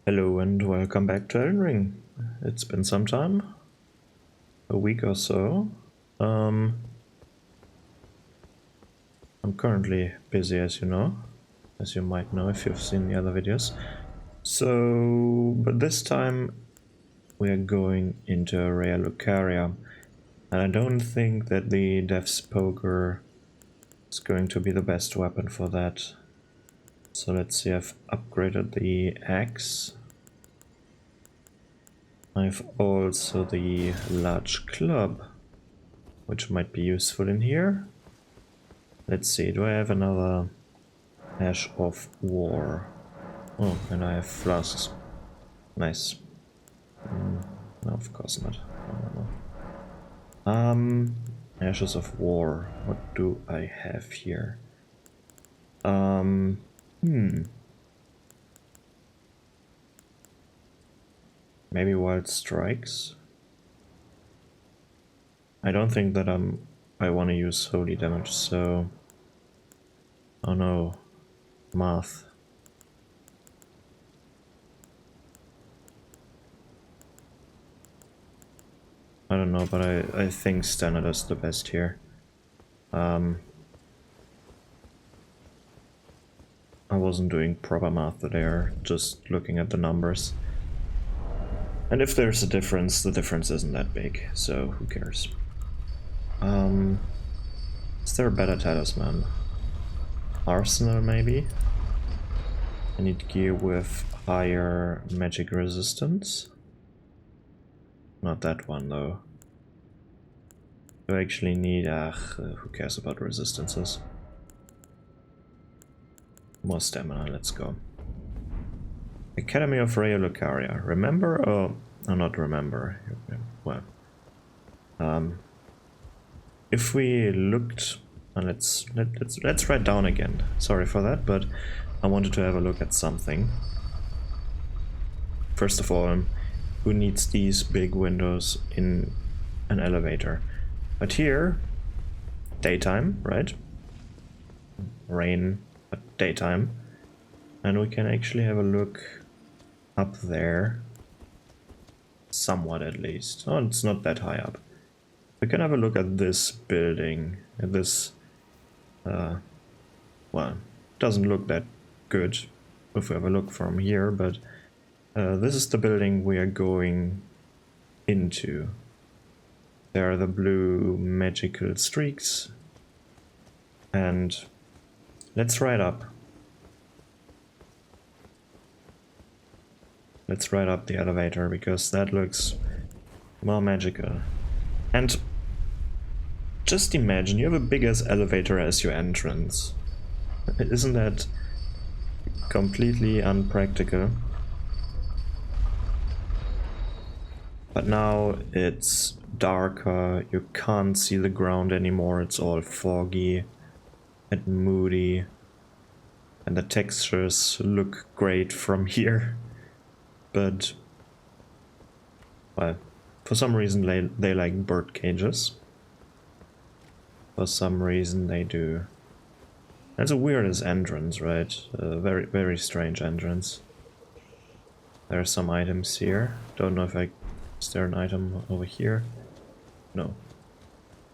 Hello and welcome back to Elden Ring. It's been some time, a week or so. I'm currently busy, as you know, as you might know if you've seen the other videos. But this time we are going into Raya Lucaria, and I don't think that the Death's Poker is going to be the best weapon for that. So let's see, I've upgraded the axe. I've also the large club, which might be useful in here. Let's see, do I have another Ash of War? Oh, and I have flasks. Nice. No, of course not. No. Ashes of War. What do I have here? Maybe Wild Strikes? I don't think that I want to use holy damage, so... Oh no. Math. I don't know, but I think standard is the best here. I wasn't doing proper math there, just looking at the numbers. And if there's a difference, the difference isn't that big, so who cares? Is there a better talisman? Arsenal, maybe? I need gear with higher magic resistance. Not that one, though. Do I actually need... who cares about resistances? More stamina, let's go. Academy of Raya Lucaria. Remember? Oh, not remember. Well, if we looked, let's write down again. Sorry for that, but I wanted to have a look at something. First of all, who needs these big windows in an elevator? But here, daytime, right? Rain, but daytime, and we can actually have a look up there, somewhat at least. Oh, it's not that high up. We can have a look at this building, at this, well, it doesn't look that good if we have a look from here, but this is the building we are going into. There are the blue magical streaks, and let's ride up. Let's ride up the elevator, because that looks more magical. And just imagine you have a big as elevator as your entrance. Isn't that completely unpractical? But now it's darker, you can't see the ground anymore, it's all foggy and moody. And the textures look great from here. But, well, for some reason they like bird cages. For some reason they do. That's a weirdest entrance, right? A very, very strange entrance. There are some items here. Don't know if is there an item over here? No, of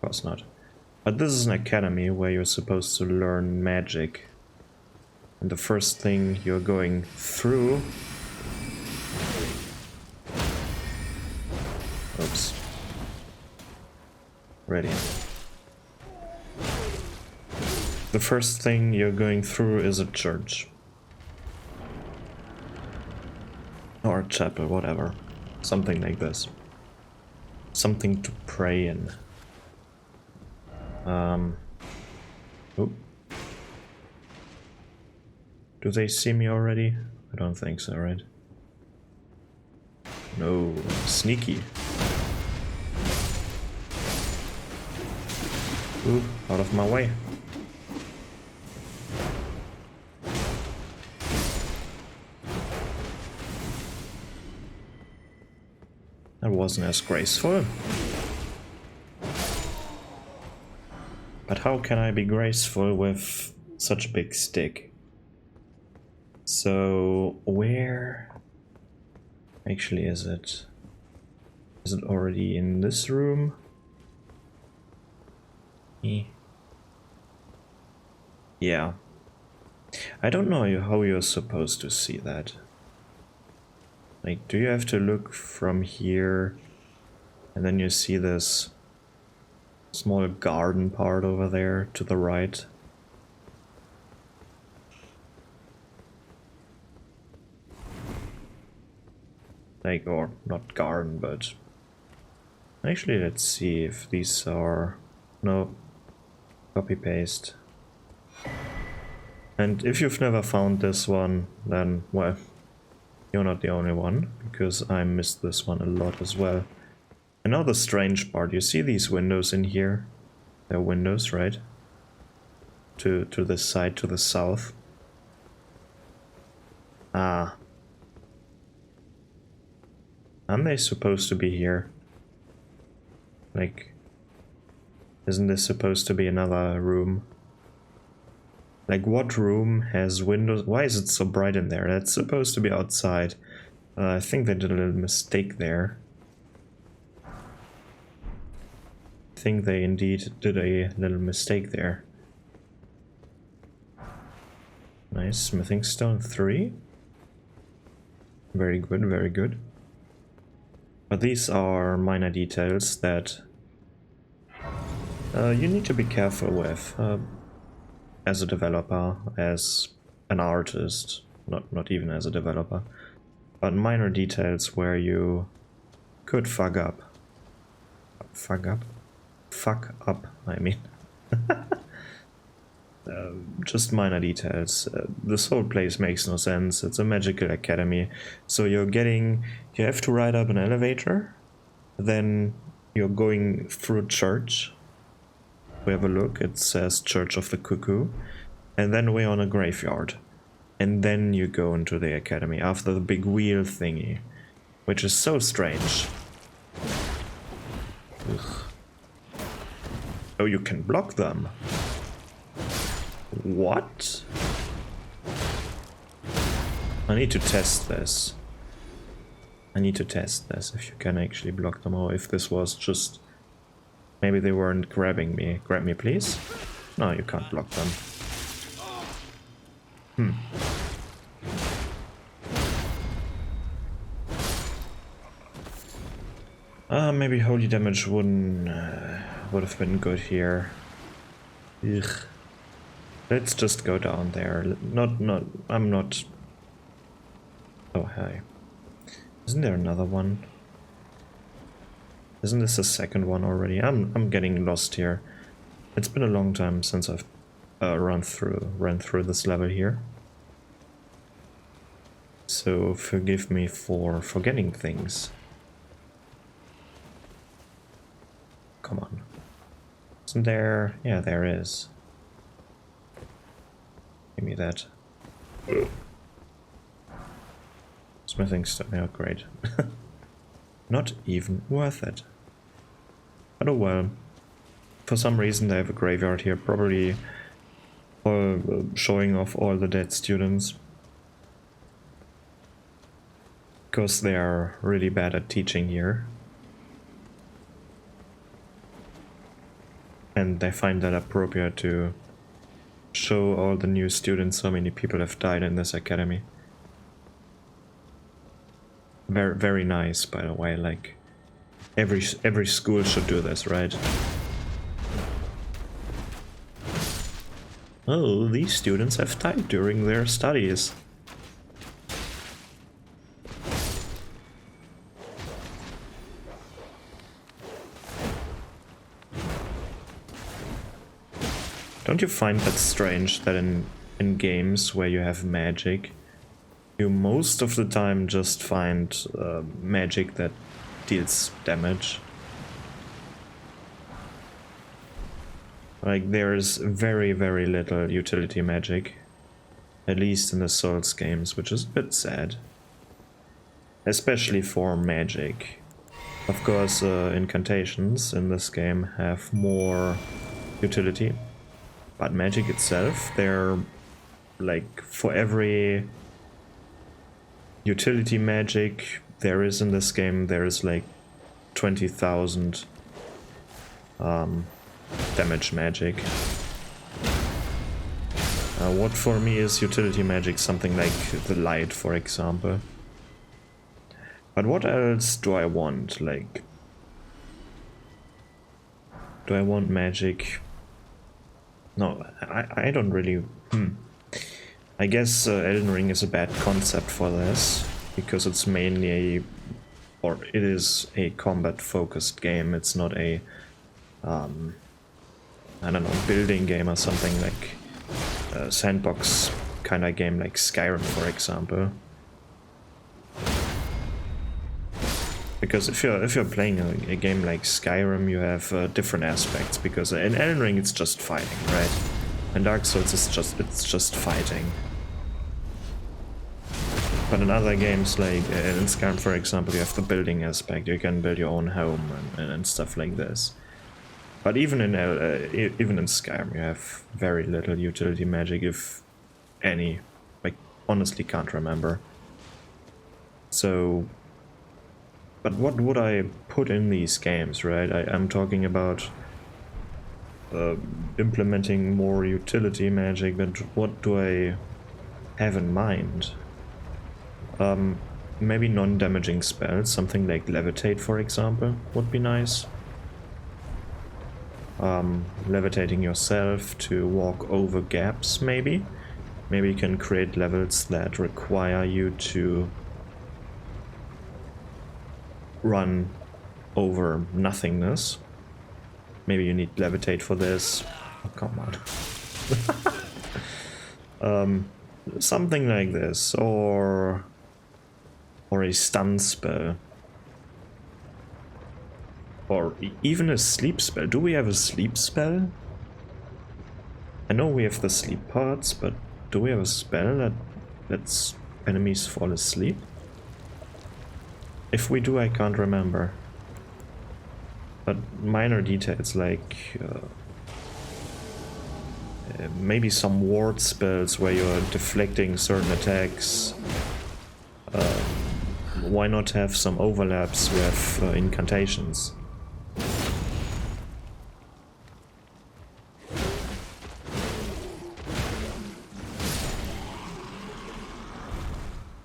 course not. But this is an academy where you're supposed to learn magic. And the first thing you're going through... Oops. Ready. The first thing you're going through is a church. Or a chapel, whatever. Something like this. Something to pray in. Oh. Do they see me already? I don't think so, right? No, sneaky. Ooh, out of my way. That wasn't as graceful. But how can I be graceful with such a big stick? So, where Actually, is it already in this room? Yeah. I don't know how you're supposed to see that. Like, do you have to look from here and then you see this small garden part over there to the right? Like, or not garden, but actually let's see if these are... No, copy paste. And if you've never found this one, then, well, you're not the only one, because I missed this one a lot as well. And now the strange part, you see these windows in here? They're windows, right? To this side, to the south. Ah. Aren't they supposed to be here? Like, isn't this supposed to be another room? Like, what room has windows? Why is it so bright in there? That's supposed to be outside. I think they did a little mistake there. I think they indeed did a little mistake there. Nice, smithing stone 3. Very good, very good. But these are minor details that you need to be careful with as a developer, as an artist, not even as a developer, but minor details where you could fuck up. Fuck up? Fuck up, I mean. Just minor details. This whole place makes no sense. It's a magical academy. So you have to ride up an elevator, then you're going through church. We have a look, it says Church of the Cuckoo. And then we're on a graveyard. And then you go into the academy after the big wheel thingy. Which is so strange. Ugh. Oh, you can block them. What? I need to test this. I need to test this, if you can actually block them, or if this was just... Maybe they weren't grabbing me. Grab me, please? No, you can't block them. Maybe holy damage would have been good here. Ugh. Let's just go down there. I'm not... Oh, hi. Isn't there another one? Isn't this the second one already? I'm getting lost here. It's been a long time since I've ran through this level here. So forgive me for forgetting things. Come on. Isn't there? Yeah, there is. Give me that. Smithing stone. Oh, great. Not even worth it. But oh well. For some reason they have a graveyard here, probably showing off all the dead students. Because they are really bad at teaching here. And they find that appropriate to show all the new students how many people have died in this academy. Very, very nice, by the way, like every school should do this, right? Oh, these students have died during their studies. Don't you find that strange that in games where you have magic, you most of the time just find magic that deals damage? Like, there's very, very little utility magic, at least in the Souls games, which is a bit sad. Especially for magic. Of course, incantations in this game have more utility, but magic itself, they're like, for every utility magic, there is in this game. There is like 20,000 damage magic. What for me is utility magic, something like the light, for example. But what else do I want? Like, do I want magic? No, I don't really... I guess Elden Ring is a bad concept for this, because it's mainly a... or it is a combat-focused game. It's not a... I don't know, building game or something like a sandbox kind of game like Skyrim, for example. Because if you're playing a game like Skyrim, you have different aspects. Because in Elden Ring it's just fighting, right? And Dark Souls is just fighting. But in other games, like in Skyrim, for example, you have the building aspect. You can build your own home and stuff like this. But even in Skyrim, you have very little utility magic, if any. I honestly can't remember. So, but what would I put in these games, right? I'm talking about implementing more utility magic, but what do I have in mind? Maybe non-damaging spells, something like Levitate, for example, would be nice. Levitating yourself to walk over gaps, maybe. Maybe you can create levels that require you to run over nothingness. Maybe you need Levitate for this. Oh, come on. Something like this, or a stun spell. Or even a sleep spell. Do we have a sleep spell? I know we have the sleep pods, but do we have a spell that lets enemies fall asleep? If we do, I can't remember. But minor details like maybe some ward spells where you're deflecting certain attacks. Why not have some overlaps with incantations?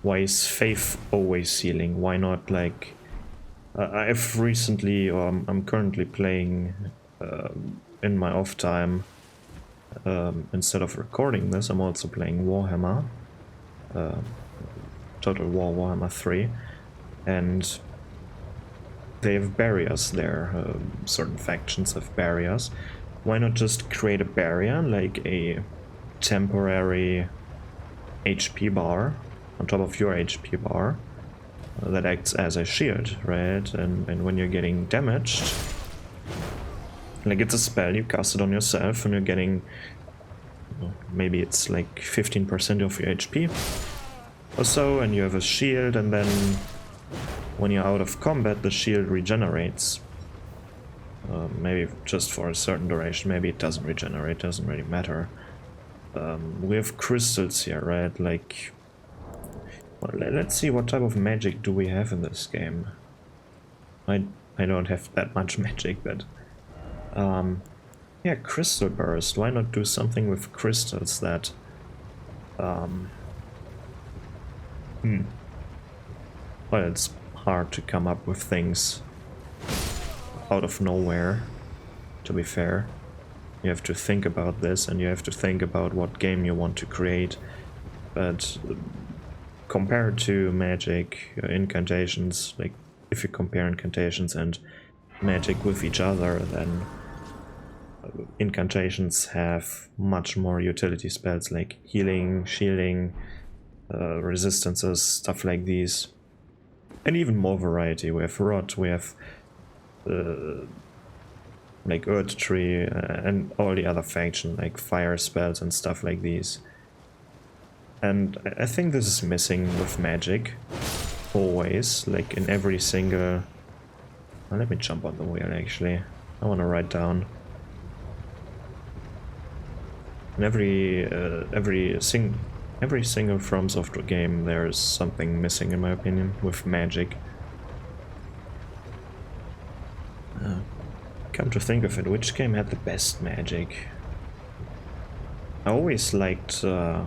Why is faith always healing? Why not, like... I've recently, or I'm currently playing in my off time, instead of recording this, I'm also playing Warhammer. Total War Warhammer 3. And they have barriers there. Certain factions have barriers. Why not just create a barrier, like a temporary HP bar on top of your HP bar that acts as a shield, right? And when you're getting damaged, like it's a spell, you cast it on yourself and you're getting, maybe it's like 15% of your HP or so, and you have a shield, and then when you're out of combat the shield regenerates. Maybe just for a certain duration, maybe it doesn't regenerate, doesn't really matter. We have crystals here, right? Like, well, let's see, what type of magic do we have in this game? I don't have that much magic, but yeah, crystal burst. Why not do something with crystals that well, it's hard to come up with things out of nowhere, to be fair. You have to think about this, and you have to think about what game you want to create. But compared to magic, incantations, like if you compare incantations and magic with each other, then incantations have much more utility spells like healing, shielding, resistances, stuff like these. And even more variety. We have Rot, we have like Earth Tree, and all the other faction, like fire spells and stuff like these. And I think this is missing with magic, always, like in every single... Oh, let me jump on the wheel, actually. I want to write down. In every Every single From Software game, there's something missing in my opinion, with magic. Come to think of it, which game had the best magic? I always liked, I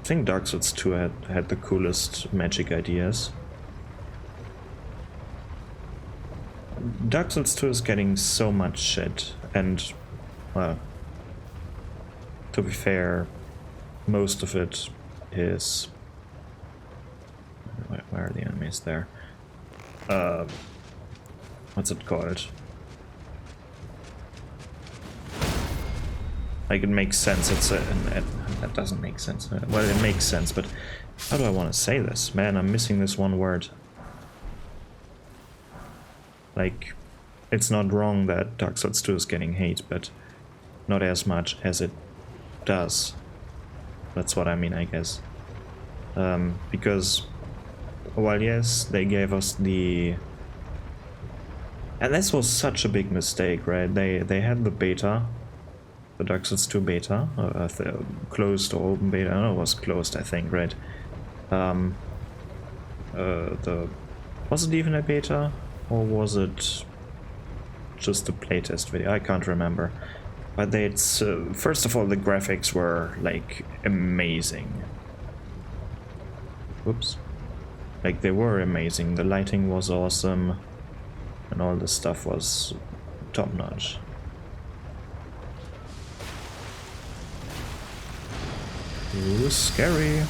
think Dark Souls 2 had the coolest magic ideas. Dark Souls 2 is getting so much shit, and, well, to be fair, most of it is... Where are the enemies there? What's it called? Like, it makes sense, that doesn't make sense. Well, it makes sense, but how do I want to say this? Man, I'm missing this one word. Like, it's not wrong that Dark Souls 2 is getting hate, but not as much as it does. That's what I mean, I guess. Because, well, yes, they gave us the... And this was such a big mistake, right? They had the beta, the Dark Souls 2 beta, the closed or open beta. I don't know, it was closed, I think, right? Was it even a beta? Or was it just a playtest video? I can't remember. But it's first of all, the graphics were like amazing. Whoops. Like, they were amazing. The lighting was awesome, and all the stuff was top notch. Ooh, scary.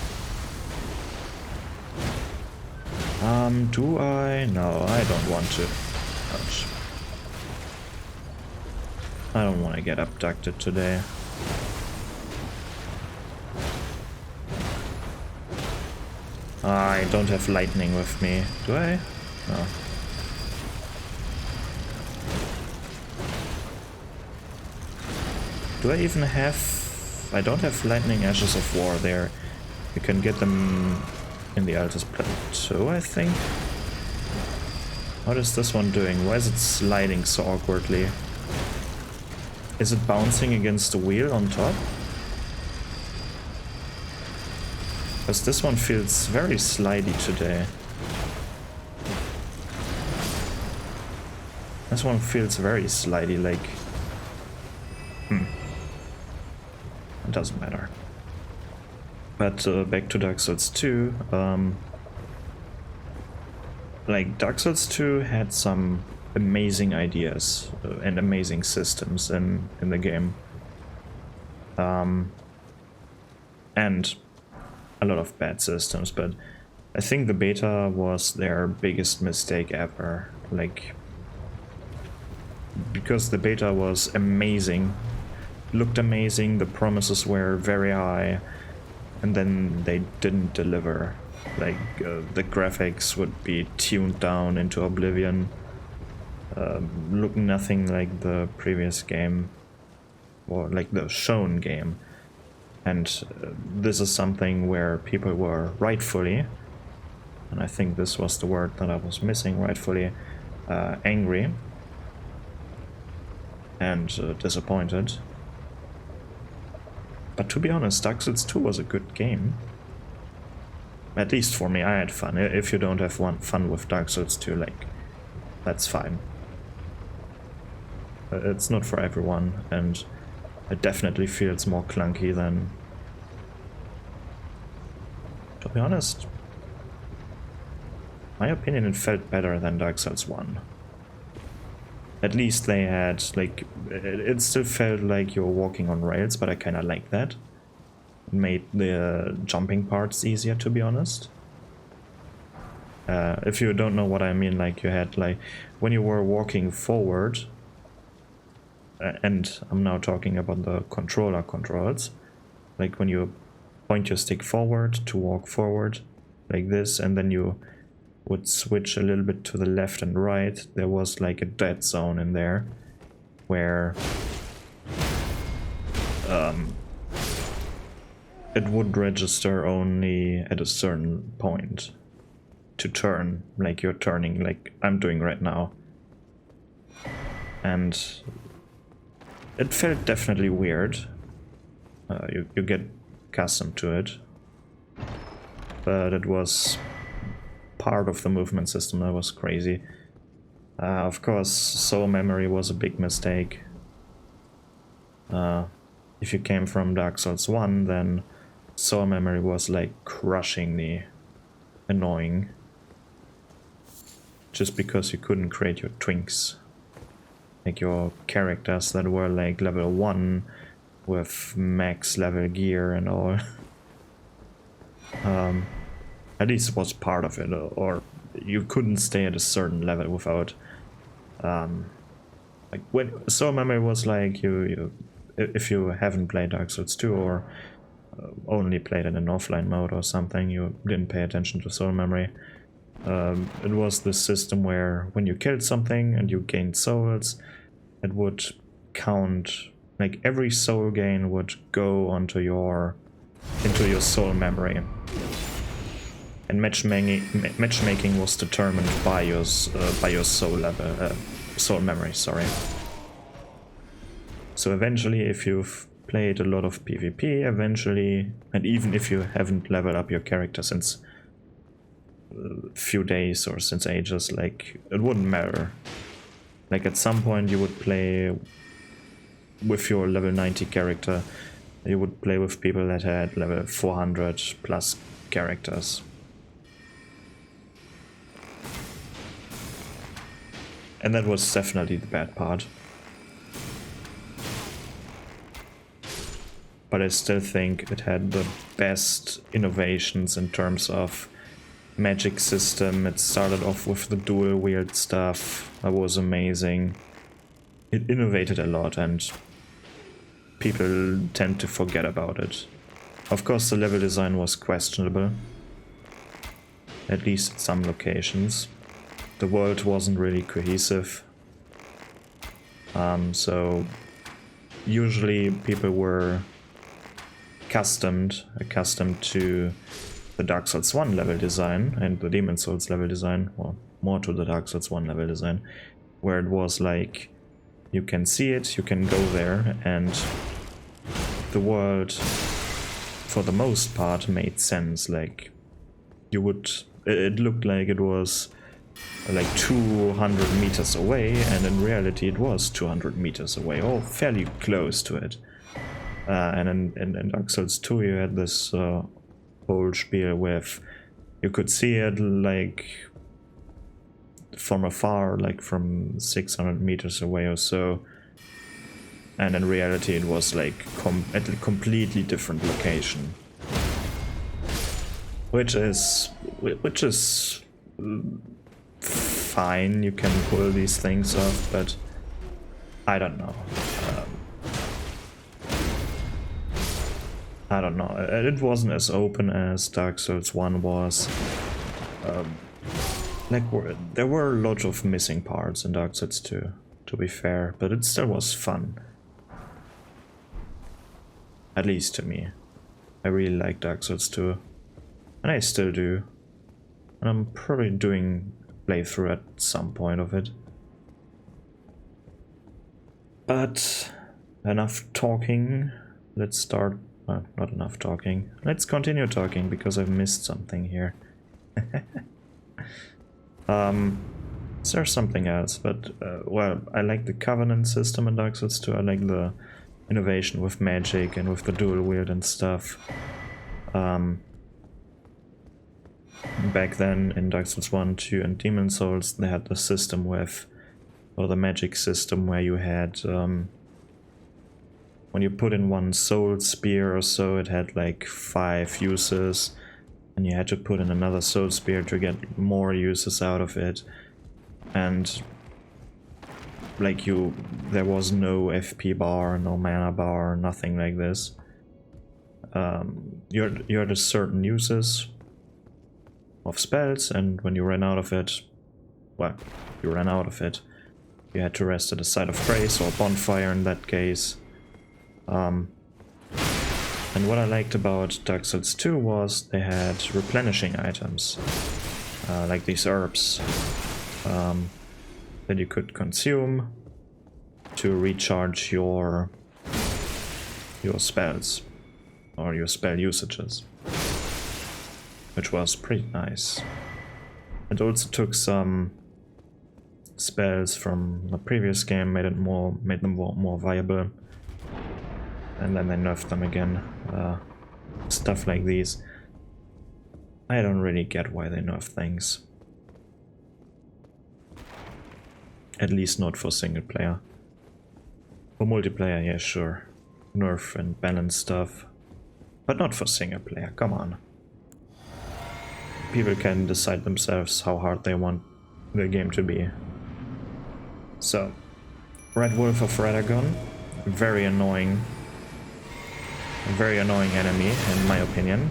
Do I? No, I don't want to. Ouch. I don't want to get abducted today. I don't have lightning with me. Do I? No. Do I even have... I don't have lightning ashes of war there. You can get them in the Altus Plateau, I think. What is this one doing? Why is it sliding so awkwardly? Is it bouncing against the wheel on top? Because this one feels very slidey today. This one feels very slidey, like... It doesn't matter. But back to Dark Souls 2. Like, Dark Souls 2 had some amazing ideas and amazing systems in the game. And a lot of bad systems, but I think the beta was their biggest mistake ever. Like, because the beta was amazing, looked amazing, the promises were very high, and then they didn't deliver. Like, the graphics would be tuned down into oblivion, look nothing like the previous game, or like the shown game. And this is something where people were rightfully, and I think this was the word that I was missing, rightfully, angry and disappointed. But to be honest, Dark Souls 2 was a good game. At least for me, I had fun. If you don't have fun with Dark Souls 2, like, that's fine. It's not for everyone, and it definitely feels more clunky than... To be honest, my opinion, it felt better than Dark Souls 1. At least they had, like, it still felt like you were walking on rails, but I kinda like that. It made the jumping parts easier, to be honest. If you don't know what I mean, like, you had, like, when you were walking forward, and I'm now talking about the controller controls, like when you point your stick forward to walk forward, like this, and then you would switch a little bit to the left and right, there was like a dead zone in there, where it would register only at a certain point to turn, like you're turning, like I'm doing right now. And it felt definitely weird. You get accustomed to it but it was part of the movement system that was crazy. Of course, soul memory was a big mistake. If you came from Dark Souls 1, then soul memory was like crushingly annoying. Just because you couldn't create your twinks. Like your characters that were like level 1 with max level gear and all. At least it was part of it, or you couldn't stay at a certain level without like when soul memory was like you if you haven't played Dark Souls 2 or only played it in offline mode or something, you didn't pay attention to soul memory. It was the system where when you killed something and you gained souls, it would count, like every soul gain would go into your soul memory. And matchmaking was determined by your soul level, soul memory. Sorry. So eventually, if you've played a lot of PvP, eventually, and even if you haven't leveled up your character since a few days or since ages, like it wouldn't matter. Like at some point, you would play with your level 90 character. You would play with people that had level 400 plus characters. And that was definitely the bad part. But I still think it had the best innovations in terms of magic system. It started off with the dual wield stuff. That was amazing. It innovated a lot and people tend to forget about it. Of course, the level design was questionable. At least at some locations. The world wasn't really cohesive. So usually people were accustomed to the Dark Souls 1 level design and the Demon Souls level design, or more to the Dark Souls 1 level design, where it was like you can see it, you can go there, and the world for the most part made sense. Like you would, it looked like it was like 200 meters away, and in reality it was 200 meters away, or fairly close to it. And in Dark Souls 2 you had this whole spiel with, you could see it like from afar, like from 600 meters away or so, and in reality it was like at a completely different location. Which is fine, you can pull these things off, but I don't know. I don't know. It wasn't as open as Dark Souls 1 was. There were a lot of missing parts in Dark Souls 2, to be fair, but it still was fun. At least to me. I really like Dark Souls 2. And I still do. And I'm probably doing a playthrough at some point of it. But enough talking. Let's start. Not enough talking. Let's continue talking because I've missed something here. There's something else, but well, I like the Covenant system in Dark Souls 2. I like the innovation with magic and with the dual wield and stuff. Back then in Dark Souls 1, 2 and Demon Souls, they had the system with, or the magic system where you had when you put in one soul spear or so, it had like 5 uses, and you had to put in another soul spear to get more uses out of it. And like there was no FP bar, no mana bar, nothing like this. You had a certain uses of spells, and when you ran out of it, well, you ran out of it. You had to rest at a site of grace or bonfire in that case. And what I liked about Dark Souls 2 was they had replenishing items, like these herbs that you could consume to recharge your spells or your spell usages. which was pretty nice. It also took some spells from the previous game, made them more viable, and then they nerfed them again. Stuff like these. I don't really get why they nerf things. At least not for single player. For multiplayer, yeah, sure. Nerf and balance stuff. But not for single player, come on. People can decide themselves how hard they want the game to be. So, Red Wolf of Radagon, very annoying. A very annoying enemy, in my opinion.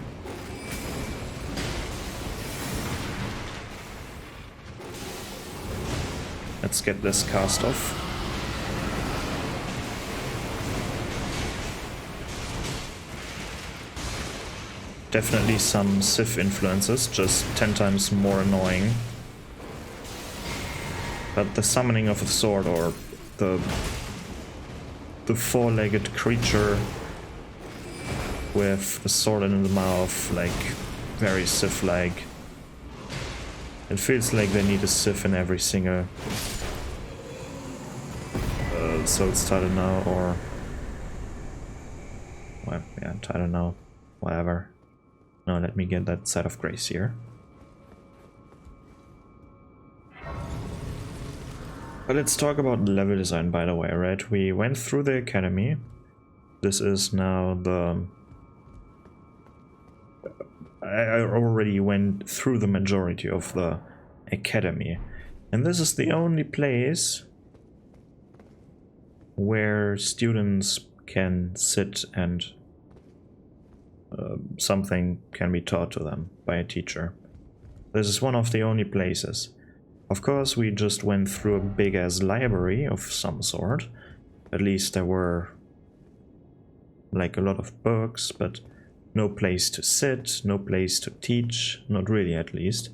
Let's get this cast off. Definitely some Sith influences, just 10 times more annoying. But the summoning of the sword, or the four-legged creature with the sword in the mouth, like very Sith-like. It feels like they need a Sith in every single Soul's title now, or well, yeah, title now, whatever. Now let me get that Side of Grace here. But let's talk about level design, by the way, right? We went through the academy. This is now the... I already went through the majority of the academy. And this is the only place where students can sit and something can be taught to them by a teacher. This is one of the only places. Of course, we just went through a big-ass library of some sort. At least there were like a lot of books, but no place to sit, no place to teach, not really at least.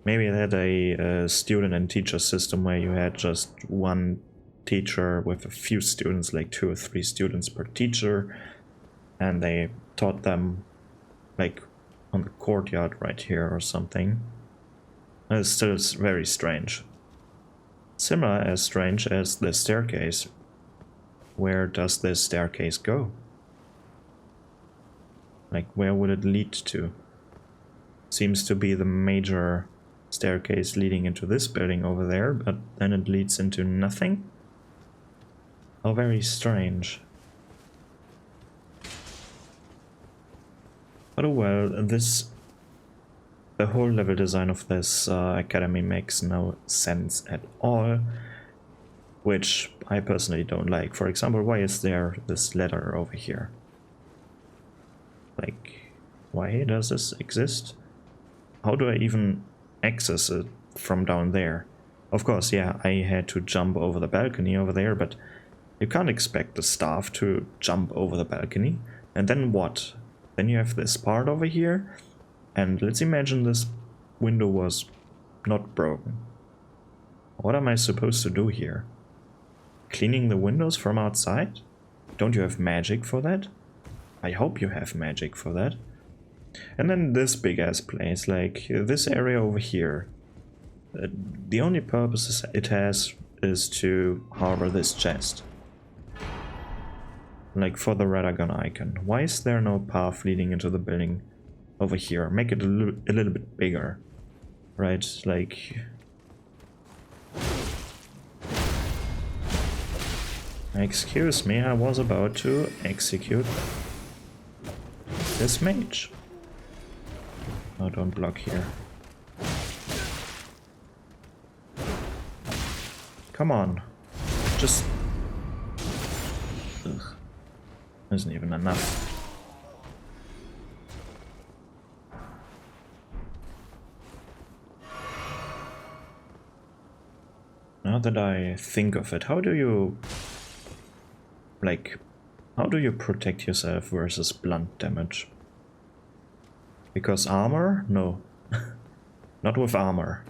Maybe they had a student and teacher system where you had just one teacher with a few students, like 2 or 3 students per teacher, and they taught them like on the courtyard right here or something. It's still very strange. Similar as strange as the staircase. Where does this staircase go? Like, where would it lead to? Seems to be the major staircase leading into this building over there, but then it leads into nothing? How very strange. But oh well, the whole level design of this academy makes no sense at all, which I personally don't like. For example, why is there this ladder over here? Like, why does this exist? How do I even access it from down there? Of course, yeah, I had to jump over the balcony over there, but you can't expect the staff to jump over the balcony. And then what? Then you have this part over here, and let's imagine this window was not broken. What am I supposed to do here? Cleaning the windows from outside? Don't you have magic for that? I hope you have magic for that. And then this big ass place, like this area over here. The only purpose it has is to harbor this chest. Like for the Radagon icon. Why is there no path leading into the building over here? Make it a little bit bigger. Right, like... Excuse me, I was about to execute this mage. Oh, don't block here. Come on. Just... Ugh. Isn't even enough. Now that I think of it, how do you... Like, how do you protect yourself versus blunt damage? Because armor? No. Not with armor.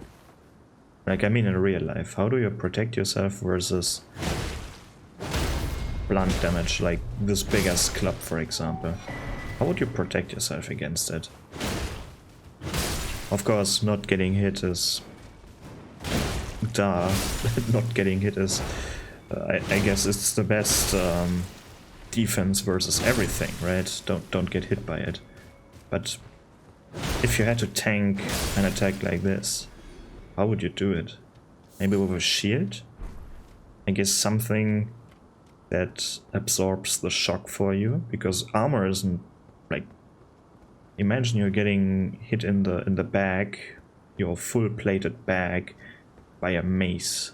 Like, I mean in real life. How do you protect yourself versus blunt damage, like this big ass club, for example? How would you protect yourself against it? Of course, not getting hit is... Duh. Not getting hit is... I guess it's the best defense versus everything, right? Don't get hit by it. But if you had to tank an attack like this, how would you do it? Maybe with a shield? I guess something that absorbs the shock for you, because armor isn't like... Imagine you're getting hit in the back, your full plated back, by a mace.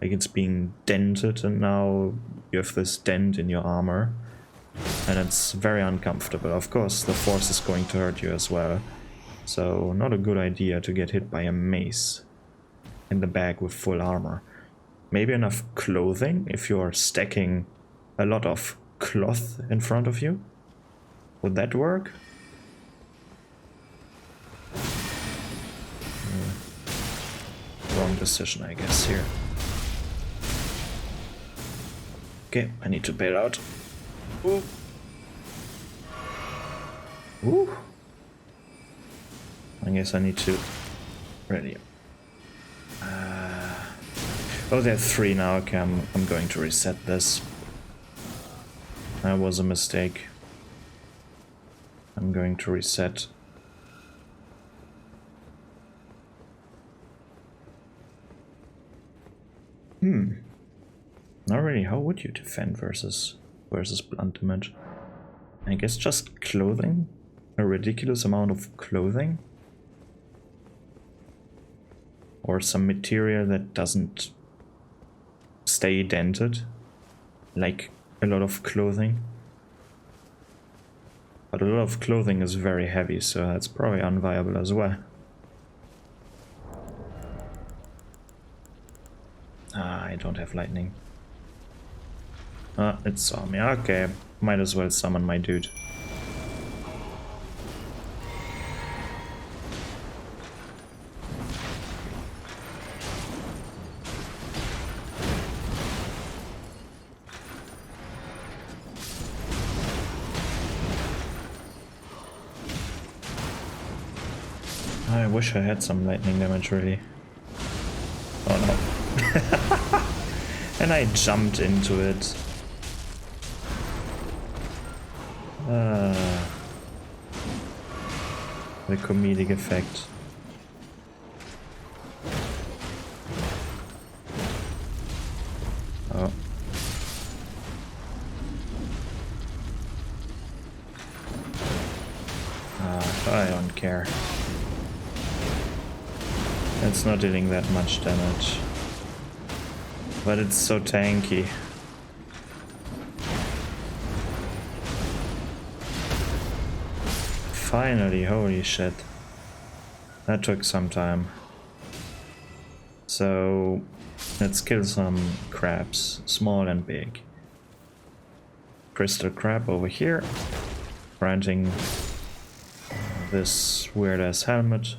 Like it's being dented and now you have this dent in your armor. And it's very uncomfortable. Of course the force is going to hurt you as well. So not a good idea to get hit by a mace in the back with full armor. Maybe enough clothing if you are stacking a lot of cloth in front of you. Would that work? Wrong decision, I guess, here. Okay, I need to bail out. Ooh. Ooh. I guess I need to... Ready. Oh, there are 3 now. Okay, I'm going to reset this. That was a mistake. I'm going to reset. Not really. How would you defend versus blunt damage? I guess just clothing? A ridiculous amount of clothing? Or some material that doesn't stay dented? Like a lot of clothing? But a lot of clothing is very heavy, so that's probably unviable as well. Ah, I don't have lightning. Ah, it saw me. Okay, might as well summon my dude. I wish I had some lightning damage, really. Oh no. And I jumped into it. The comedic effect. Oh. I don't care. It's not dealing that much damage. But it's so tanky. Finally, holy shit. That took some time. So, let's kill some crabs, small and big. Crystal crab over here. Granting this weird ass helmet.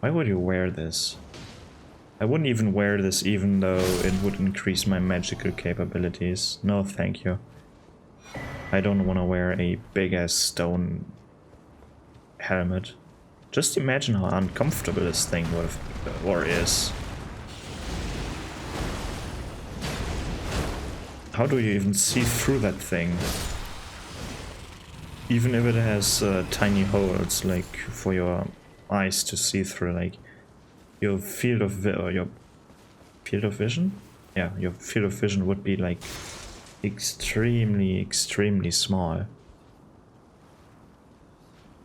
Why would you wear this? I wouldn't even wear this even though it would increase my magical capabilities. No, thank you. I don't want to wear a big ass stone helmet. Just imagine how uncomfortable this thing would have, or is. How do you even see through that thing? Even if it has tiny holes, like for your eyes to see through, like your field of vision? Yeah, your field of vision would be like extremely small.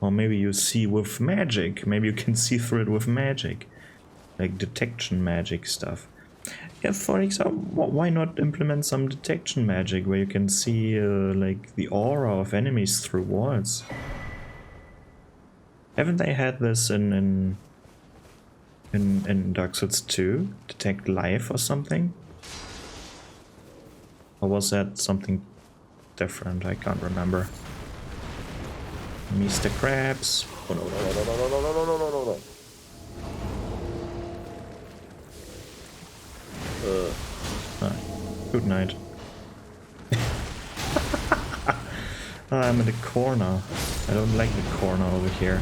Or maybe you see with magic. Maybe you can see through it with magic. Like detection magic stuff. Yeah, for example, why not implement some detection magic where you can see like the aura of enemies through walls? Haven't they had this in Dark Souls 2? Detect life or something? Or was that something different? I can't remember. Mr. Krabs. Oh no. Good night. I'm in the corner. I don't like the corner over here.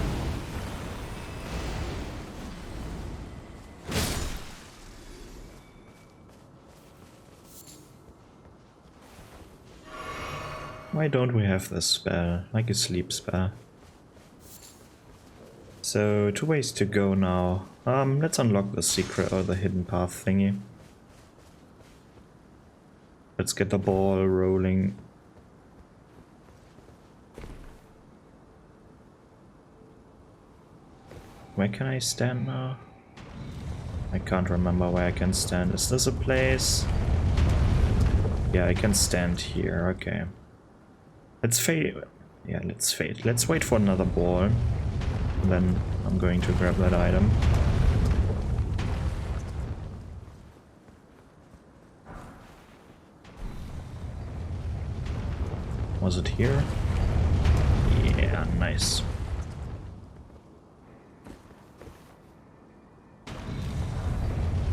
Why don't we have this spell? Like a sleep spell. So, 2 ways to go now. Let's unlock the secret or the hidden path thingy. Let's get the ball rolling. Where can I stand now? I can't remember where I can stand. Is this a place? Yeah, I can stand here. Okay. Let's fade. Yeah, let's fade. Let's wait for another ball. Then I'm going to grab that item. Was it here? Yeah, nice.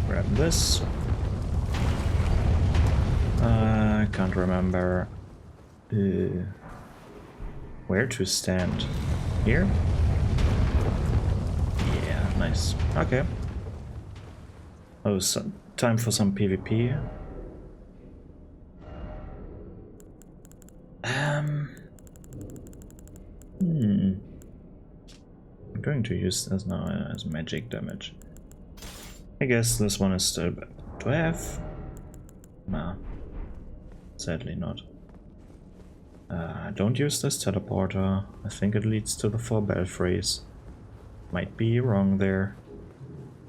Grab this. I can't remember where to stand. Here? Yeah, nice. Okay. Oh, so time for some PvP. I'm going to use this now as magic damage. I guess this one is still bad. Do I have? Nah. Sadly not. Don't use this teleporter. I think it leads to the 4 belfries. Might be wrong there.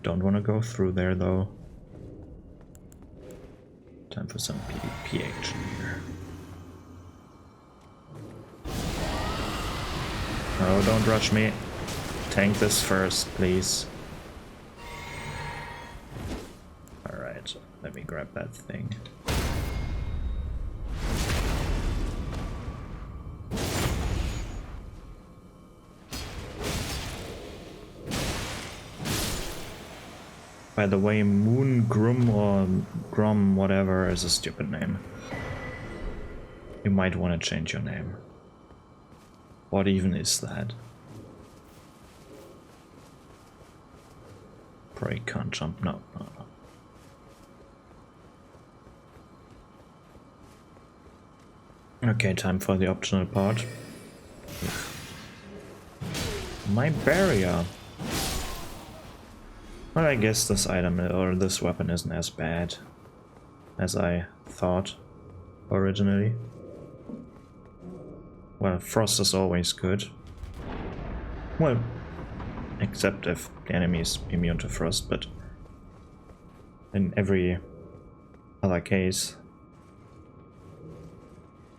Don't want to go through there though. Time for some PvP action here. Oh, don't rush me. Tank this first, please. Alright, let me grab that thing. By the way, Moon Grum or Grom, whatever, is a stupid name. You might want to change your name. What even is that? Probably can't jump. No. Okay, time for the optional part. My barrier. Well, I guess this item or this weapon isn't as bad as I thought originally. Well, frost is always good. Well, except if the enemy is immune to frost, but in every other case,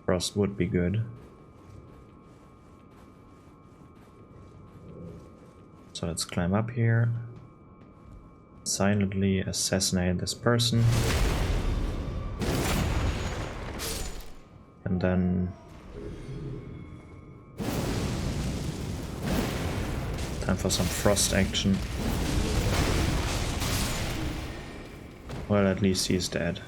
frost would be good. So let's climb up here. Silently assassinate this person. And then time for some frost action. Well, at least he's dead.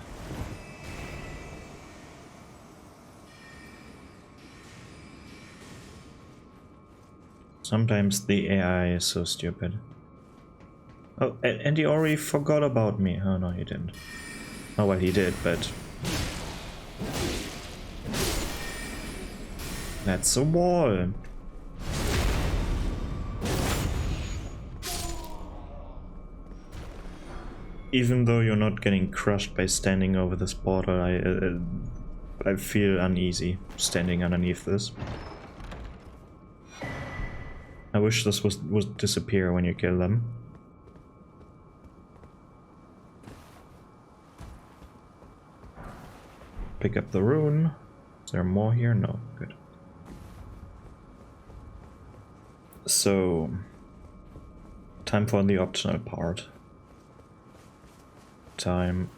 Sometimes the AI is so stupid. Oh, and he already forgot about me. Oh no, he didn't. Oh well, he did, but that's a wall. Even though you're not getting crushed by standing over this portal, I feel uneasy standing underneath this. I wish this would disappear when you kill them. Pick up the rune. Is there more here? No. Good. So, time for the optional part. Time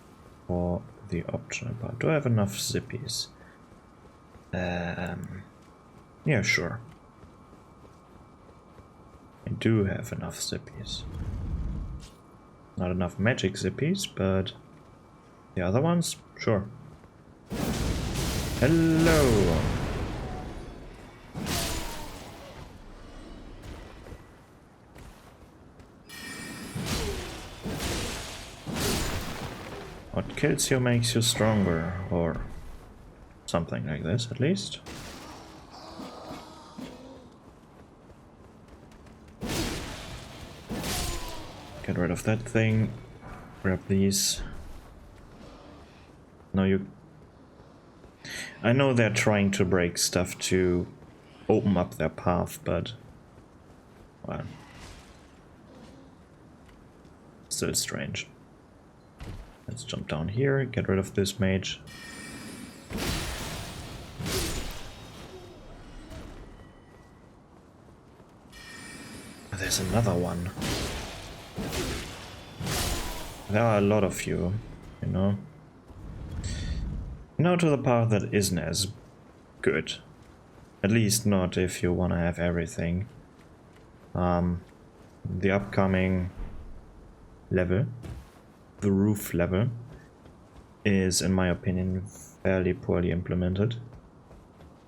for the optional part. Do I have enough zippies? Yeah, sure. I do have enough zippies. Not enough magic zippies, but the other ones? Sure. Hello! What kills you makes you stronger, or Something like this, at least. Get rid of that thing. Grab these. No, you... I know they're trying to break stuff to open up their path, but... well... still strange. Let's jump down here, get rid of this mage. There's another one. There are a lot of you, you know. Now to the path that isn't as good. At least not if you want to have everything. The upcoming level, the roof level, is in my opinion fairly poorly implemented.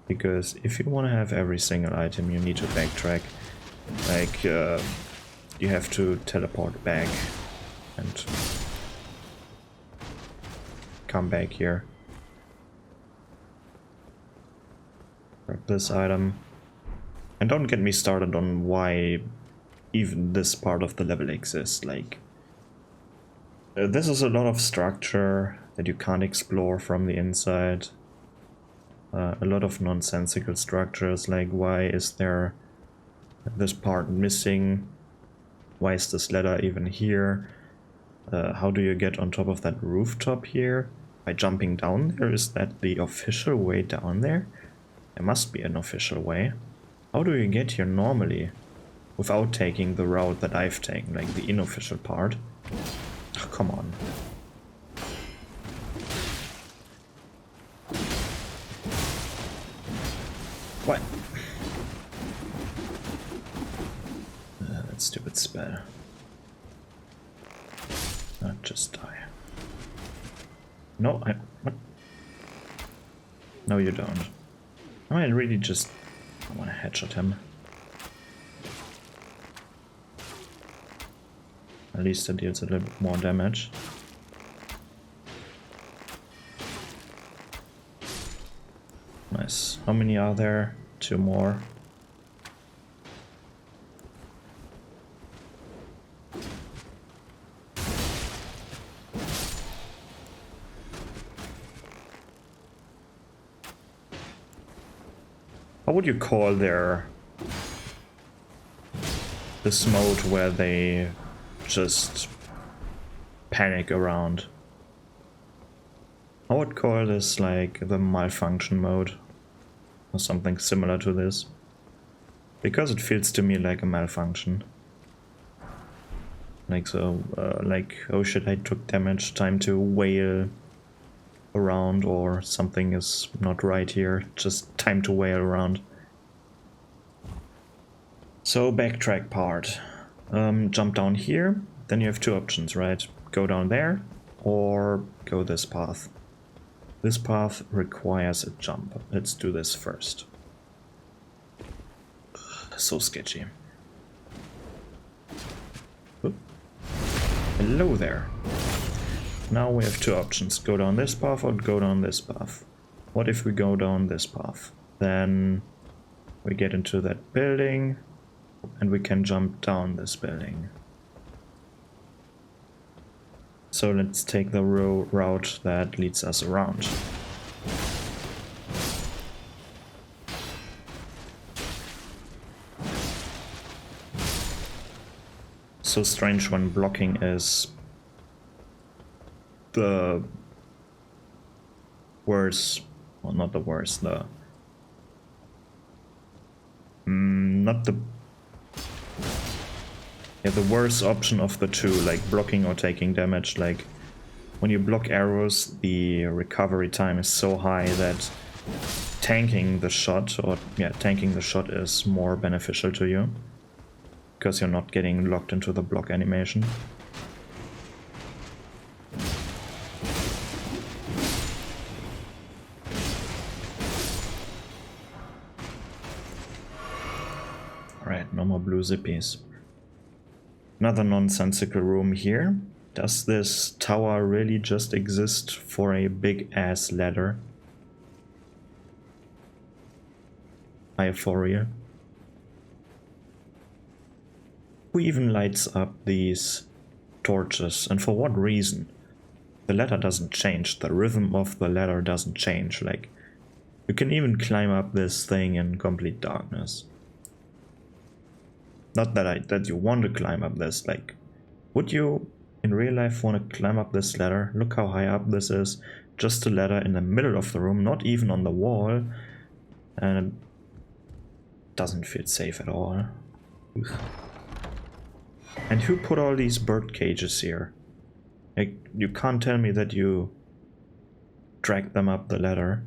Because if you want to have every single item, you need to backtrack. Like, you have to teleport back and come back here. Grab this item. And don't get me started on why even this part of the level exists. Like, this is a lot of structure that you can't explore from the inside. A lot of nonsensical structures, like why is there this part missing? Why is this ladder even here? How do you get on top of that rooftop here? By jumping down there? Is that the official way down there? There must be an official way. How do you get here normally? Without taking the route that I've taken, like the unofficial part? Oh, come on. What? That stupid spell. Not just die. No, what? No, you don't. I really just... I want to headshot him. At least it deals a little bit more damage. Nice. How many are there? 2 more. How would you call this mode where they just panic around? I would call this like the malfunction mode or something similar to this, because it feels to me like a malfunction. Like so, like, oh shit, I took damage, time to wail around, or something is not right here, just time to wail around. So backtrack part. Jump down here, then you have 2 options, right? Go down there or go this path. This path requires a jump. Let's do this first. So sketchy. Oop. Hello there. Now we have 2 options. Go down this path or go down this path. What if we go down this path? Then we get into that building and we can jump down this building. So let's take the route that leads us around. So strange when blocking is the worst, well, not the worst, the not the the worst option of the 2, like blocking or taking damage. Like when you block arrows, the recovery time is so high that tanking the shot, or tanking the shot is more beneficial to you, because you're not getting locked into the block animation. Alright, no more blue zippies. Another nonsensical room here. Does this tower really just exist for a big ass ladder? I for real. Who even lights up these torches, and for what reason? The ladder doesn't change, the rhythm of the ladder doesn't change, like, you can even climb up this thing in complete darkness. Not that you want to climb up this, like, would you in real life want to climb up this ladder? Look how high up this is, just a ladder in the middle of the room, not even on the wall, and it doesn't feel safe at all. Ugh. And who put all these bird cages here? Like, you can't tell me that you dragged them up the ladder.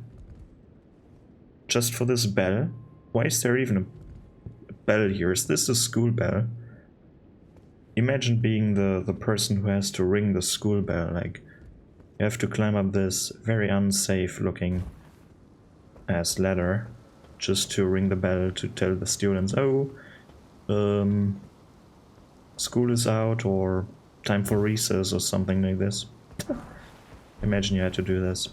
Just for this bell? Why is there even a bell here? Is this a school bell? Imagine being the person who has to ring the school bell. Like, you have to climb up this very unsafe looking ass ladder just to ring the bell to tell the students, oh, school is out, or time for recess, or something like this. Imagine you had to do this.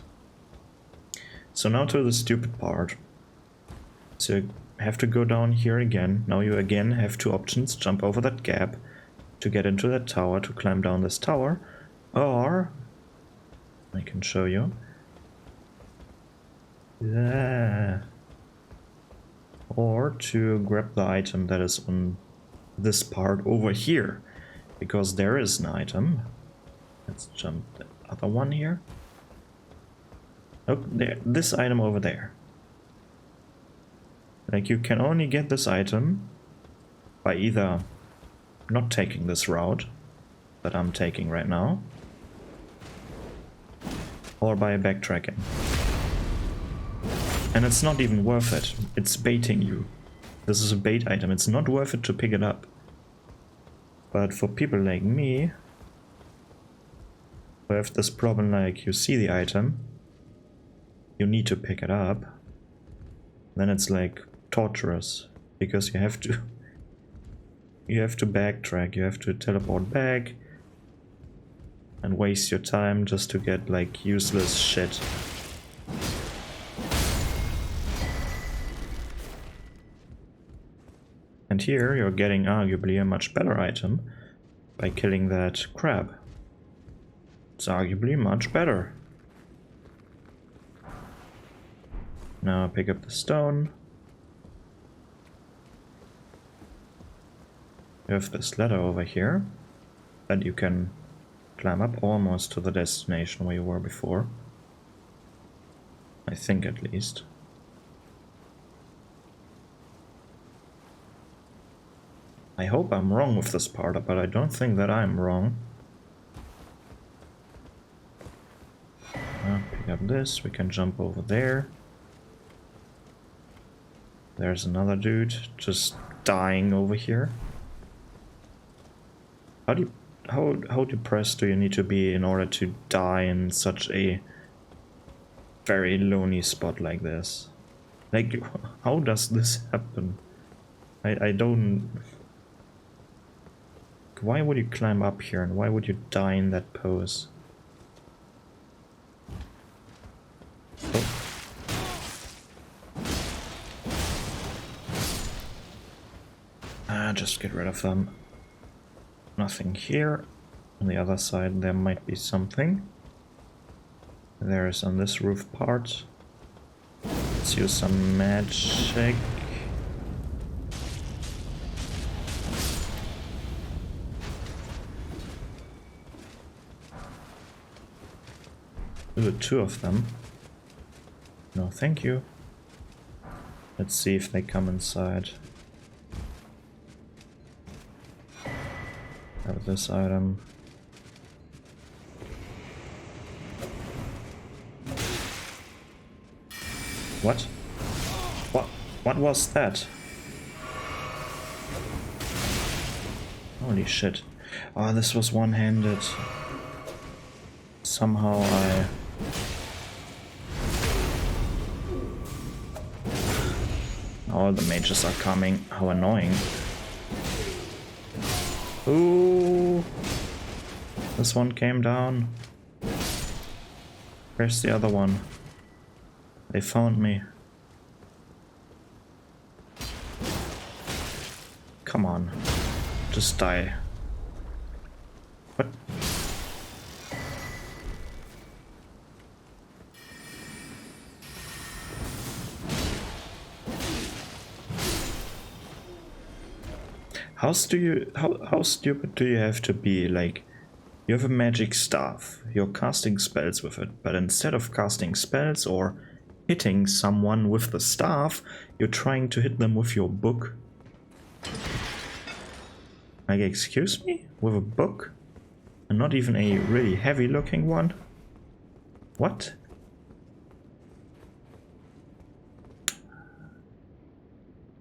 So now to the stupid part. So you have to go down here again. Now you again have two options: jump over that gap to get into that tower, to climb down this tower, or I can show you. Yeah. Or to grab the item that is on this part over here, because there is an item. Let's jump the other one here. Oh, there, this item over there. Like, you can only get this item by either not taking this route that I'm taking right now, or by backtracking. And it's not even worth it. It's baiting you. This is a bait item. It's not worth it to pick it up. But for people like me, who have this problem, like, you see the item, you need to pick it up, then it's like torturous, because you have to backtrack, you have to teleport back and waste your time just to get like useless shit. And here you're getting arguably a much better item by killing that crab. It's arguably much better. Now pick up the stone. You have this ladder over here that you can climb up almost to the destination where you were before. I think, at least. I hope I'm wrong with this part, but I don't think that I'm wrong. Pick up this, we can jump over there. There's another dude just dying over here. How depressed do you need to be in order to die in such a very lonely spot like this? Like, how does this happen? I don't... Why would you climb up here, and why would you die in that pose? Oh. Just get rid of them. Nothing here. On the other side there might be something. There is on this roof part. Let's use some magic. Ooh, two of them. No, thank you. Let's see if they come inside. Have this item. What? What was that? Holy shit. Oh, this was one-handed. Somehow all the mages are coming. How annoying. Ooh. This one came down. Where's the other one? They found me. Come on. Just die. What? How stupid do you have to be? Like, you have a magic staff, you're casting spells with it, but instead of casting spells or hitting someone with the staff, you're trying to hit them with your book. Like, excuse me? With a book? And not even a really heavy looking one? What?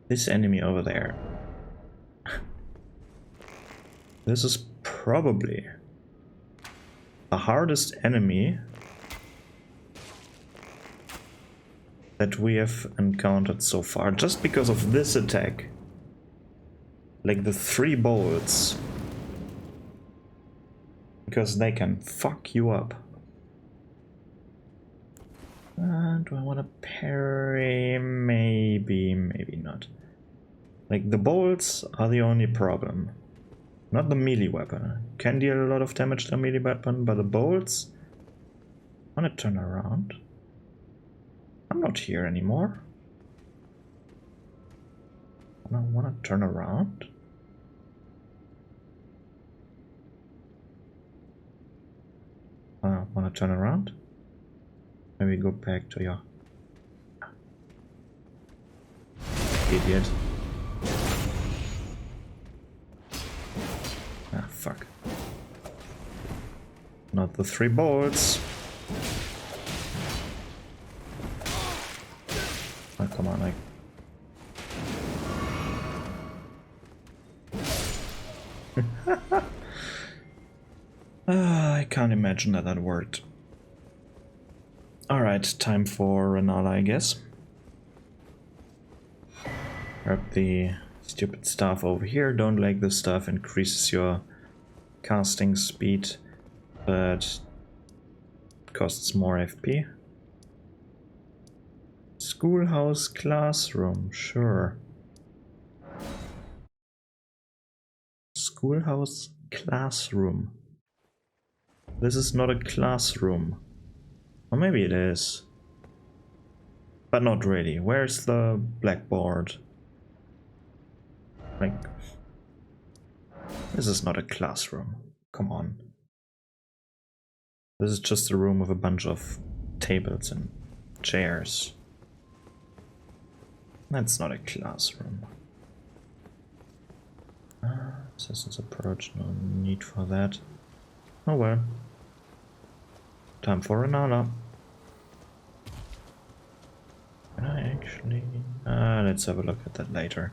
This enemy over there. This is probably the hardest enemy that we have encountered so far, just because of this attack. Like the 3 bolts. Because they can fuck you up. Do I want to parry? Maybe, maybe not. Like, the bolts are the only problem. Not the melee weapon. Can deal a lot of damage to the melee weapon, but the bolts... I want to turn around. I'm not here anymore. I want to turn around. Want to turn around? Maybe go back to your... Idiot. Ah, fuck. Not the 3 bolts. Oh, come on, like... I can't imagine that that worked. Alright, time for Renala, I guess. Grab the stupid staff over here. Don't like this stuff, increases your casting speed, but costs more FP. Schoolhouse classroom, sure. Schoolhouse classroom. This is not a classroom. Or maybe it is. But not really. Where's the blackboard? Like... This is not a classroom. Come on. This is just a room with a bunch of tables and chairs. That's not a classroom. Assassin's approach, no need for that. Oh well. Time for Renala. Can I actually... let's have a look at that later.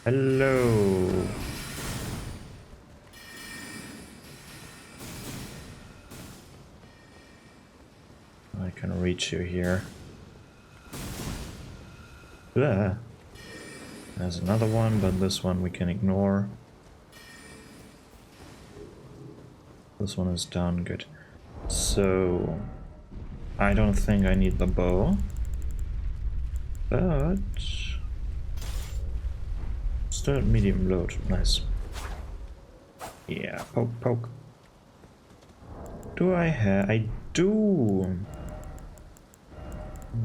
Hello. I can reach you here. Blah. There's another one, but this one we can ignore. This one is down, good. So... I don't think I need the bow. But... Still medium load, nice. Yeah, poke, poke. Do I have... I do!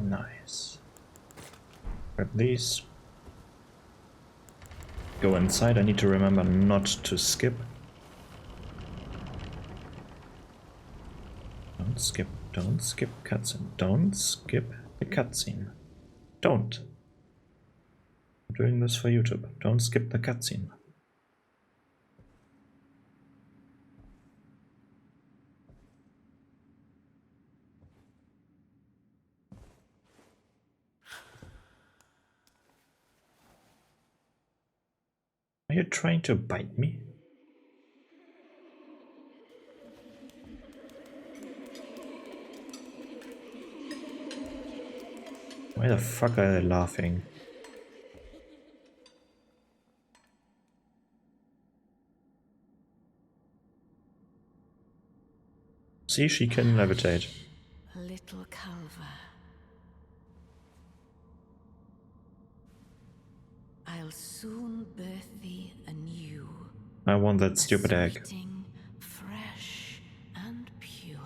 Nice. Grab these. Go inside, I need to remember not to skip. Don't skip cutscene. Don't skip the cutscene. Don't. I'm doing this for YouTube. Don't skip the cutscene. Are you trying to bite me? Why the fuck are they laughing? See, she can levitate. Little Calva. I'll will soon birth thee anew. I want that stupid egg. Sweeting, fresh and pure.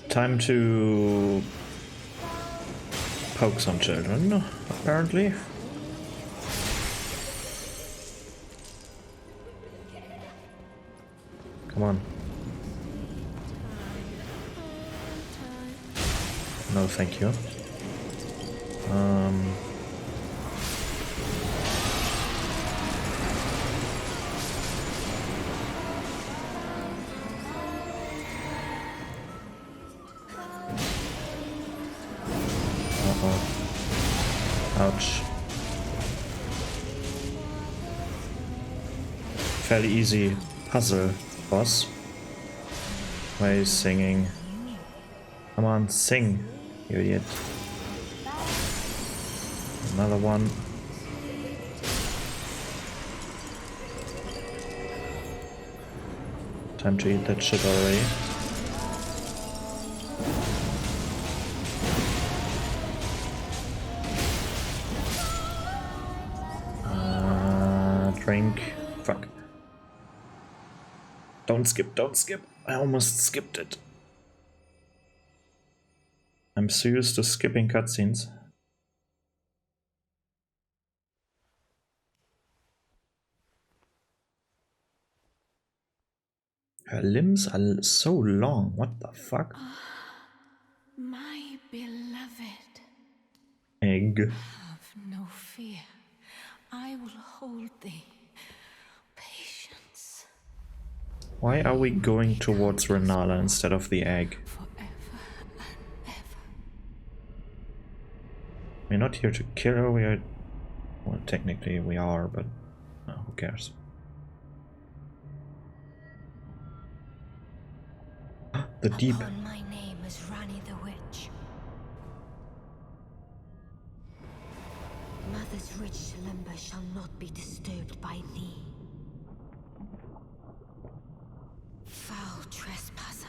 Time to poke some children, apparently. Come on. No, thank you. Ouch. Fairly easy puzzle, boss. Why are you singing? Come on, sing, you idiot. Another one. Time to eat that shit already. Drink. Fuck. Don't skip, don't skip. I almost skipped it. I'm so used to skipping cutscenes. Her limbs are so long. What the fuck? My beloved. Egg. Have no fear. I will hold thee. Patience. Why are we going towards Renala instead of the egg? Forever and ever. We're not here to kill her, we are... Well, technically we are, but... who cares? The deep. Upon my name is Rani the Witch. Mother's rich slumber shall not be disturbed by thee. Foul trespasser.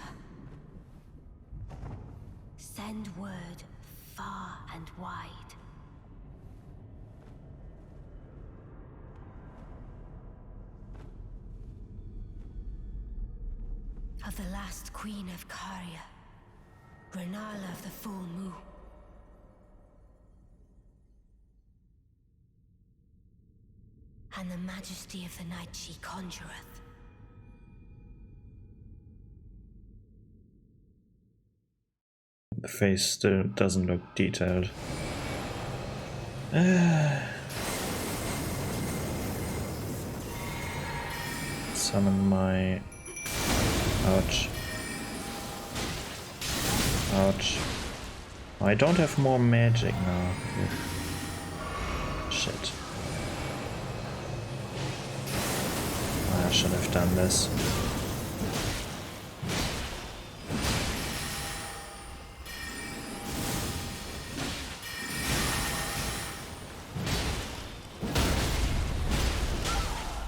Send word far and wide. Of the last queen of Caria, Renala of the full moon. And the majesty of the night she conjureth. The face still doesn't look detailed. Summon my... Ouch. Ouch. I don't have more magic now. Shit. I should have done this.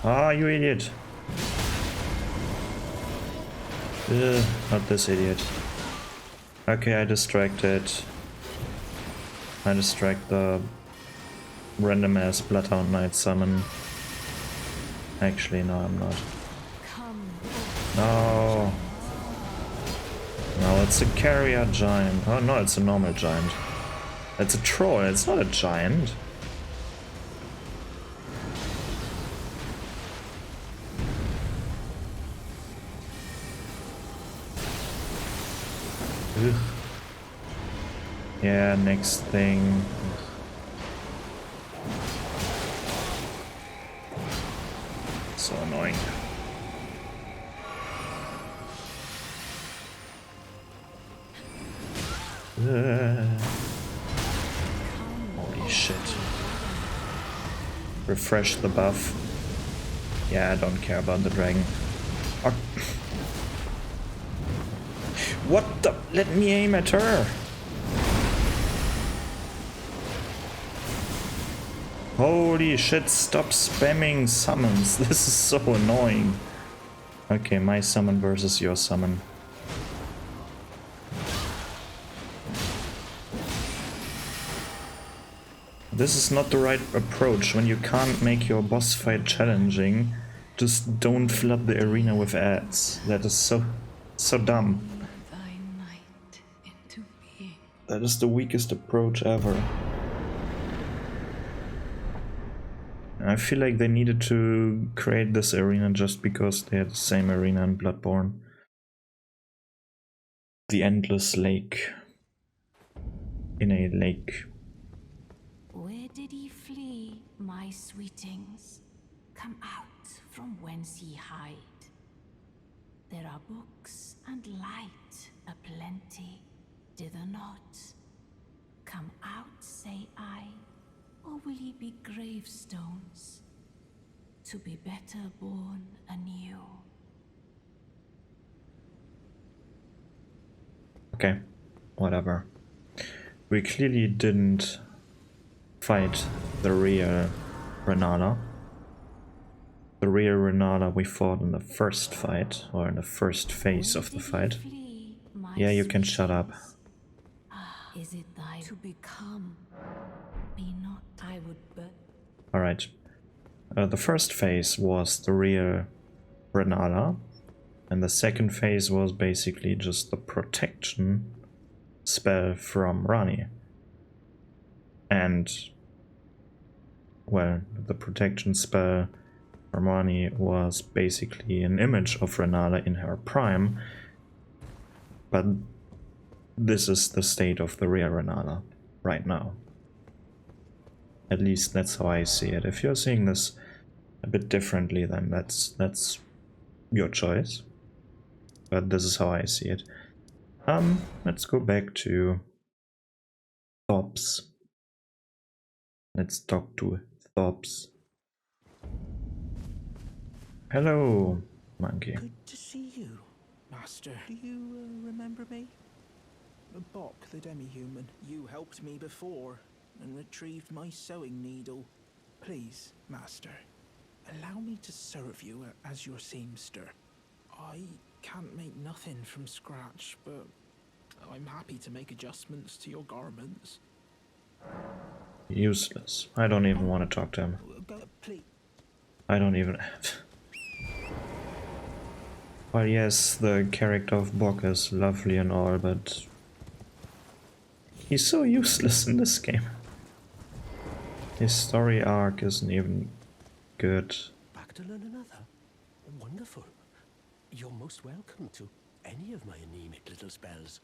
Ah, you idiot. Ugh, not this idiot. Okay, I distracted. I distract the random ass Bloodhound Knight summon. Actually, no, I'm not. No. No, it's a carrier giant. Oh no, it's a normal giant. It's a troll, it's not a giant. Ugh. Yeah, next thing. So annoying. Holy shit. Refresh the buff. Yeah, I don't care about the dragon. Oh. What the? Let me aim at her. Holy shit, stop spamming summons. This is so annoying. Okay, my summon versus your summon. This is not the right approach. When you can't make your boss fight challenging, just don't flood the arena with ads. That is so dumb. Thy might into being. That is the weakest approach ever. I feel like they needed to create this arena just because they had the same arena in Bloodborne. The Endless Lake. In a lake. Where did ye flee, my sweetings? Come out from whence ye hide. There are books and light aplenty, dither not. Come out, say I, or will ye be gravestones, to be better born anew? Okay, whatever. We clearly didn't fight the real Renala. The real Renala we fought in the first fight, or in the first phase of the fight. Yeah, you can shut up. Is it thy to become? Be not, I would but. Alright. The first phase was the real Renala, and the second phase was basically just the protection spell from Rani. And, well, the protection spell from Rani was basically an image of Renala in her prime, but this is the state of the real Renala right now. At least that's how I see it. If you're seeing this a bit differently, then that's your choice. But this is how I see it. Let's go back to Thops. Let's talk to Thops. Hello, monkey. Good to see you, Master. Do you remember me? Bok, the demi-human. You helped me before and retrieved my sewing needle. Please, Master, allow me to serve you as your seamster. I can't make nothing from scratch, but I'm happy to make adjustments to your garments. Useless. I don't even want to talk to him. Please. I don't even... Well, yes, the character of Bok is lovely and all, but... he's so useless in this game. His story arc isn't even good. Back to learn another? Wonderful. You're most welcome to any of my anemic little spells.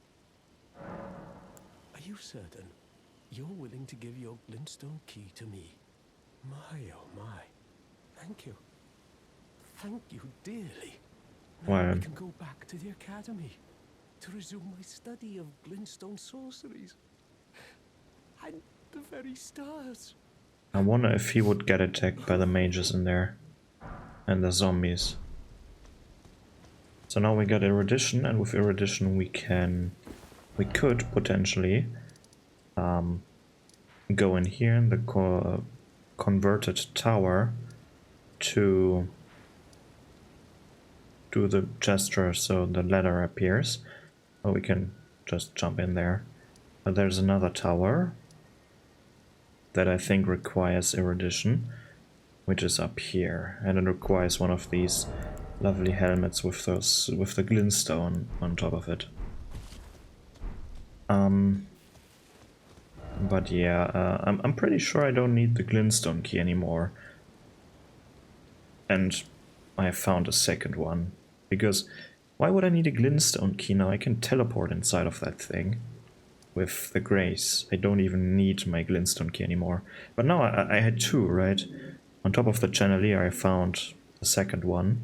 Are you certain you're willing to give your glintstone key to me? My, oh my. Thank you. Thank you dearly. Now Well, I can go back to the academy to resume my study of glintstone sorceries. And the very stars. I wonder if he would get attacked by the mages in there. And the zombies. So now we got erudition, and with erudition we could potentially go in here in the converted tower to do the gesture so the ladder appears. Or we can just jump in there. But there's another tower that I think requires erudition, which is up here, and it requires one of these lovely helmets with the glintstone on top of it. But yeah, I'm pretty sure I don't need the glintstone key anymore. And I found a second one, because why would I need a glintstone key now? I can teleport inside of that thing with the grace. I don't even need my glintstone key anymore. But now I had two, right? On top of the chandelier I found the second one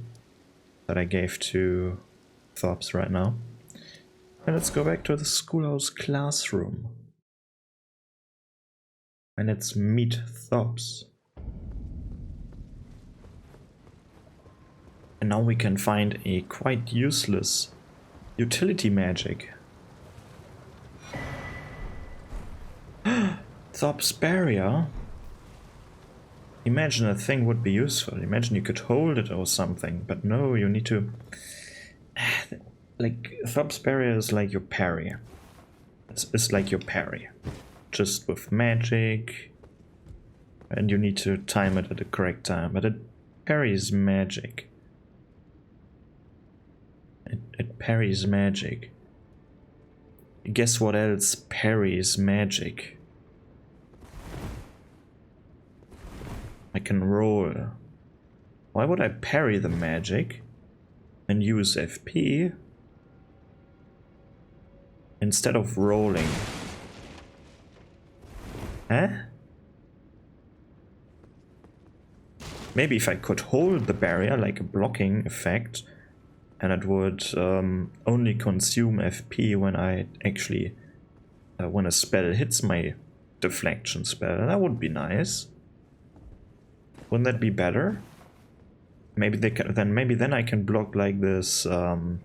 that I gave to Thops right now. And let's go back to the schoolhouse classroom. And let's meet Thops. And now we can find a quite useless utility magic. Thops barrier? Imagine a thing would be useful. Imagine you could hold it or something, but no, you need to... Like, Thop's barrier is like your parry. It's like your parry. Just with magic. And you need to time it at the correct time. But it parries magic. It parries magic. Guess what else parries magic? I can roll. Why would I parry the magic and use FP instead of rolling? Huh? Maybe if I could hold the barrier like a blocking effect, and it would only consume FP when I actually when a spell hits my deflection spell. That would be nice. Wouldn't that be better? Maybe they can, maybe then I can block like this the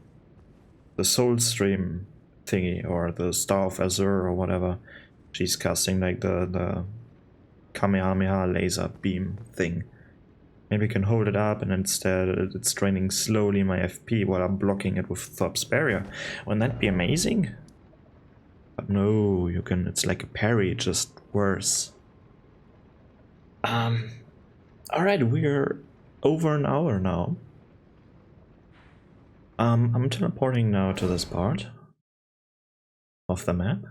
Soul Stream thingy, or the Star of Azure, or whatever she's casting, like the Kamehameha laser beam thing. Maybe I can hold it up and instead it's draining slowly my FP while I'm blocking it with Thop's barrier. Wouldn't that be amazing? But no, you can, it's like a parry, just worse. Alright, we're over an hour now. I'm teleporting now to this part of the map.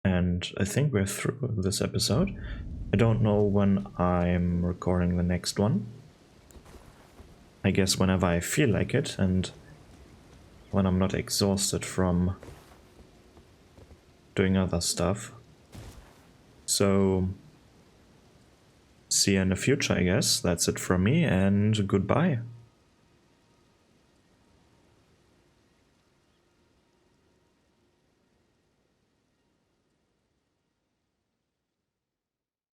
And I think we're through this episode. I don't know when I'm recording the next one. I guess whenever I feel like it, and when I'm not exhausted from doing other stuff. So, see you in the future, I guess. That's it from me, and goodbye.